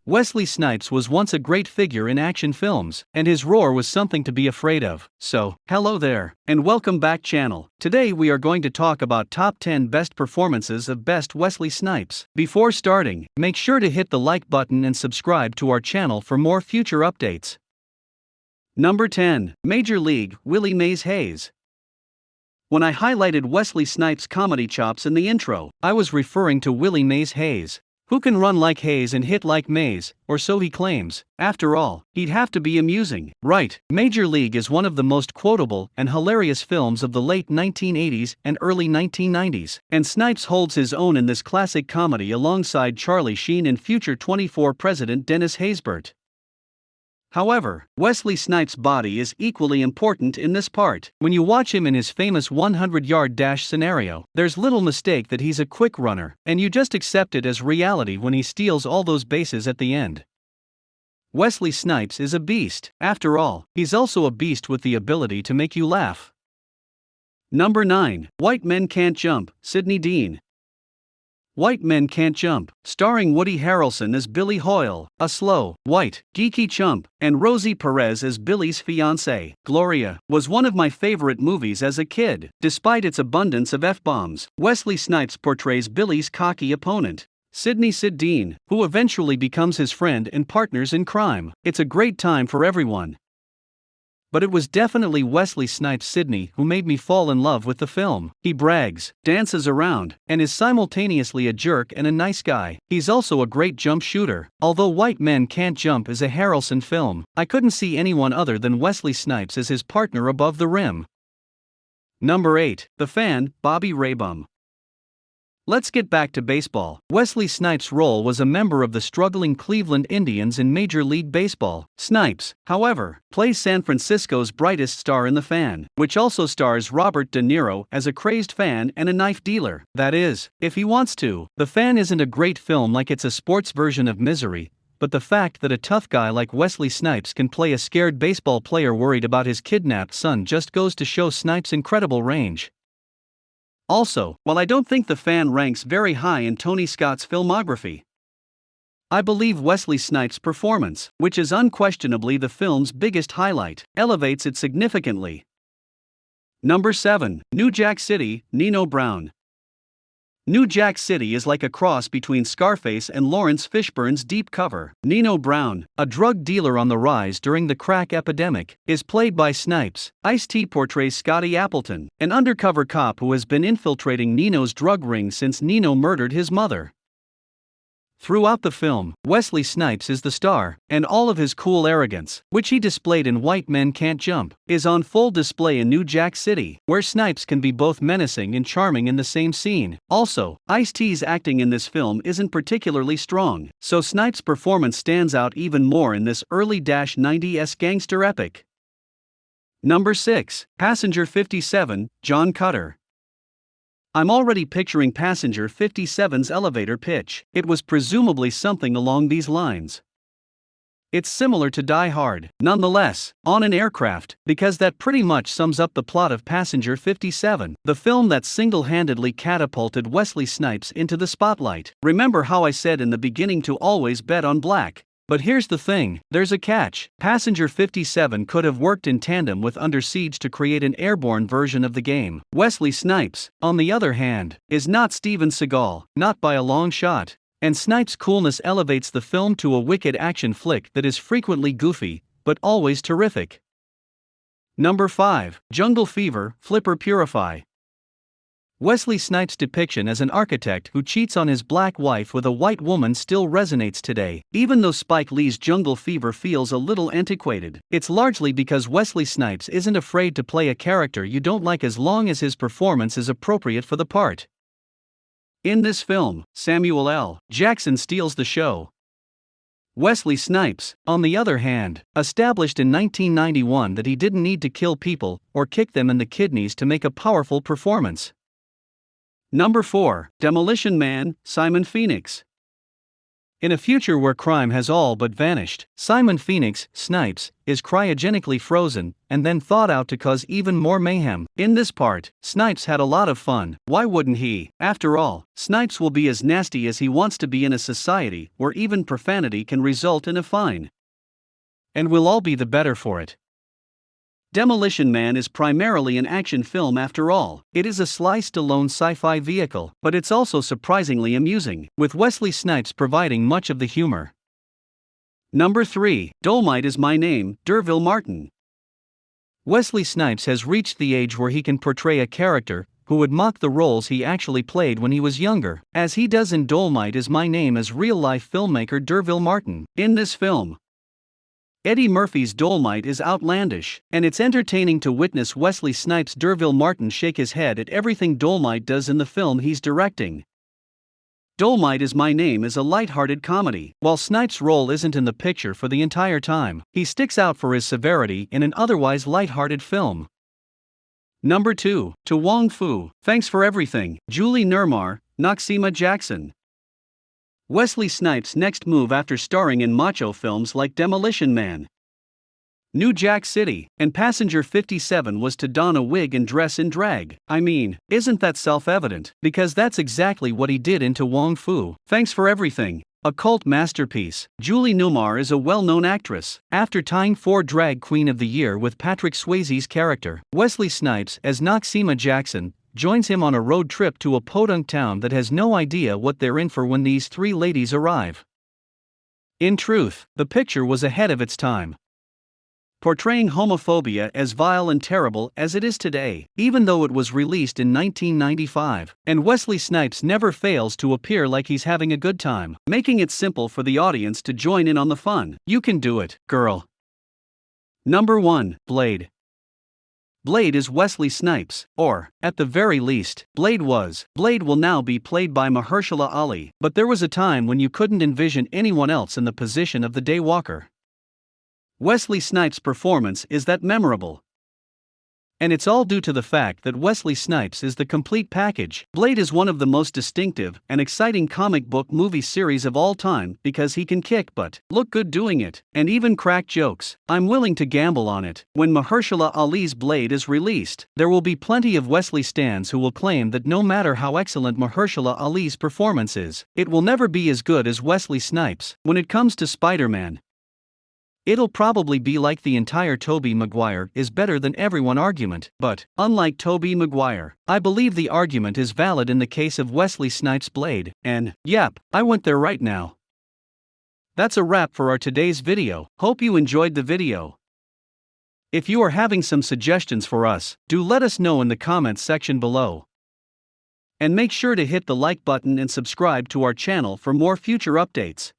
Wesley Snipes was once a great figure in action films, and his roar was something to be afraid of. So, hello there, and welcome back channel. Today we are going to talk about top 10 best performances of best Wesley Snipes. Before starting, make sure to hit the like button and subscribe to our channel for more future updates. Number 10. Major League, Willie Mays Hayes. When I highlighted Wesley Snipes' comedy chops in the intro, I was referring to Willie Mays Hayes. Who can run like Hayes and hit like Mays, or so he claims. After all, he'd have to be amusing, right? Major League is one of the most quotable and hilarious films of the late 1980s and early 1990s, and Snipes holds his own in this classic comedy alongside Charlie Sheen and future 24 President Dennis Haysbert. However, Wesley Snipes' body is equally important in this part. When you watch him in his famous 100-yard dash scenario, there's little mistake that he's a quick runner, and you just accept it as reality when he steals all those bases at the end. Wesley Snipes is a beast. After all, he's also a beast with the ability to make you laugh. Number 9. White Men Can't Jump, Sidney Dean. White Men Can't Jump, starring Woody Harrelson as Billy Hoyle, a slow, white, geeky chump, and Rosie Perez as Billy's fiancée, Gloria, was one of my favorite movies as a kid. Despite its abundance of F-bombs, Wesley Snipes portrays Billy's cocky opponent, Sidney "Sid" Dean, who eventually becomes his friend and partners in crime. It's a great time for everyone. But it was definitely Wesley Snipes' Sidney who made me fall in love with the film. He brags, dances around, and is simultaneously a jerk and a nice guy. He's also a great jump shooter. Although White Men Can't Jump is a Harrelson film, I couldn't see anyone other than Wesley Snipes as his partner above the rim. Number 8. The Fan, Bobby Raybum. Let's get back to baseball. Wesley Snipes' role was a member of the struggling Cleveland Indians in Major League Baseball. Snipes, however, plays San Francisco's brightest star in The Fan, which also stars Robert De Niro as a crazed fan and a knife dealer. That is, if he wants to. The Fan isn't a great film like it's a sports version of Misery, but the fact that a tough guy like Wesley Snipes can play a scared baseball player worried about his kidnapped son just goes to show Snipes' incredible range. Also, while I don't think The Fan ranks very high in Tony Scott's filmography, I believe Wesley Snipes' performance, which is unquestionably the film's biggest highlight, elevates it significantly. Number 7. New Jack City, Nino Brown. New Jack City is like a cross between Scarface and Lawrence Fishburne's Deep Cover. Nino Brown, a drug dealer on the rise during the crack epidemic, is played by Snipes. Ice-T portrays Scotty Appleton, an undercover cop who has been infiltrating Nino's drug ring since Nino murdered his mother. Throughout the film, Wesley Snipes is the star, and all of his cool arrogance, which he displayed in White Men Can't Jump, is on full display in New Jack City, where Snipes can be both menacing and charming in the same scene. Also, Ice-T's acting in this film isn't particularly strong, so Snipes' performance stands out even more in this early 90s gangster epic. Number 6. Passenger 57, John Cutter. I'm already picturing Passenger 57's elevator pitch. It was presumably something along these lines. It's similar to Die Hard, nonetheless, on an aircraft, because that pretty much sums up the plot of Passenger 57, the film that single-handedly catapulted Wesley Snipes into the spotlight. Remember how I said in the beginning to always bet on black? But here's the thing, there's a catch. Passenger 57 could have worked in tandem with Under Siege to create an airborne version of the game. Wesley Snipes, on the other hand, is not Steven Seagal, not by a long shot. And Snipes' coolness elevates the film to a wicked action flick that is frequently goofy, but always terrific. Number 5. Jungle Fever, Flipper Purify. Wesley Snipes' depiction as an architect who cheats on his black wife with a white woman still resonates today, even though Spike Lee's Jungle Fever feels a little antiquated. It's largely because Wesley Snipes isn't afraid to play a character you don't like as long as his performance is appropriate for the part. In this film, Samuel L. Jackson steals the show. Wesley Snipes, on the other hand, established in 1991 that he didn't need to kill people or kick them in the kidneys to make a powerful performance. Number 4. Demolition Man, Simon Phoenix. In a future where crime has all but vanished, Simon Phoenix, Snipes, is cryogenically frozen and then thawed out to cause even more mayhem. In this part, Snipes had a lot of fun. Why wouldn't he? After all, Snipes will be as nasty as he wants to be in a society where even profanity can result in a fine. And we'll all be the better for it. Demolition Man is primarily an action film after all. It is a Sly Stallone sci-fi vehicle, but it's also surprisingly amusing, with Wesley Snipes providing much of the humor. Number 3. Dolemite Is My Name, D'Urville Martin. Wesley Snipes has reached the age where he can portray a character who would mock the roles he actually played when he was younger, as he does in Dolemite Is My Name as real-life filmmaker D'Urville Martin. In this film, Eddie Murphy's Dolemite is outlandish, and it's entertaining to witness Wesley Snipes' D'Urville Martin shake his head at everything Dolemite does in the film he's directing. Dolemite Is My Name is a light-hearted comedy. While Snipes' role isn't in the picture for the entire time, he sticks out for his severity in an otherwise light-hearted film. Number 2. To Wong Fu, Thanks for Everything, Julie Newmar, Noxeema Jackson. Wesley Snipes' next move after starring in macho films like Demolition Man, New Jack City, and Passenger 57 was to don a wig and dress in drag. I mean, isn't that self-evident? Because that's exactly what he did in To Wong Fu, Thanks for Everything, a cult masterpiece. Julie Newmar is a well-known actress. After tying for Drag Queen of the Year with Patrick Swayze's character, Wesley Snipes as Noxeema Jackson joins him on a road trip to a podunk town that has no idea what they're in for when these three ladies arrive. In truth, the picture was ahead of its time, portraying homophobia as vile and terrible as it is today, even though it was released in 1995, and Wesley Snipes never fails to appear like he's having a good time, making it simple for the audience to join in on the fun. You can do it, girl. Number 1. Blade. Blade is Wesley Snipes, or, at the very least, Blade will now be played by Mahershala Ali, but there was a time when you couldn't envision anyone else in the position of the Daywalker. Wesley Snipes' performance is that memorable. And it's all due to the fact that Wesley Snipes is the complete package. Blade is one of the most distinctive and exciting comic book movie series of all time because he can kick butt, look good doing it, and even crack jokes. I'm willing to gamble on it. When Mahershala Ali's Blade is released, there will be plenty of Wesley stans who will claim that no matter how excellent Mahershala Ali's performance is, it will never be as good as Wesley Snipes. When it comes to Spider-Man, it'll probably be like the entire Tobey Maguire is better than everyone argument, but, unlike Tobey Maguire, I believe the argument is valid in the case of Wesley Snipes' Blade, and, yep, I went there right now. That's a wrap for our today's video. Hope you enjoyed the video. If you are having some suggestions for us, do let us know in the comments section below. And make sure to hit the like button and subscribe to our channel for more future updates.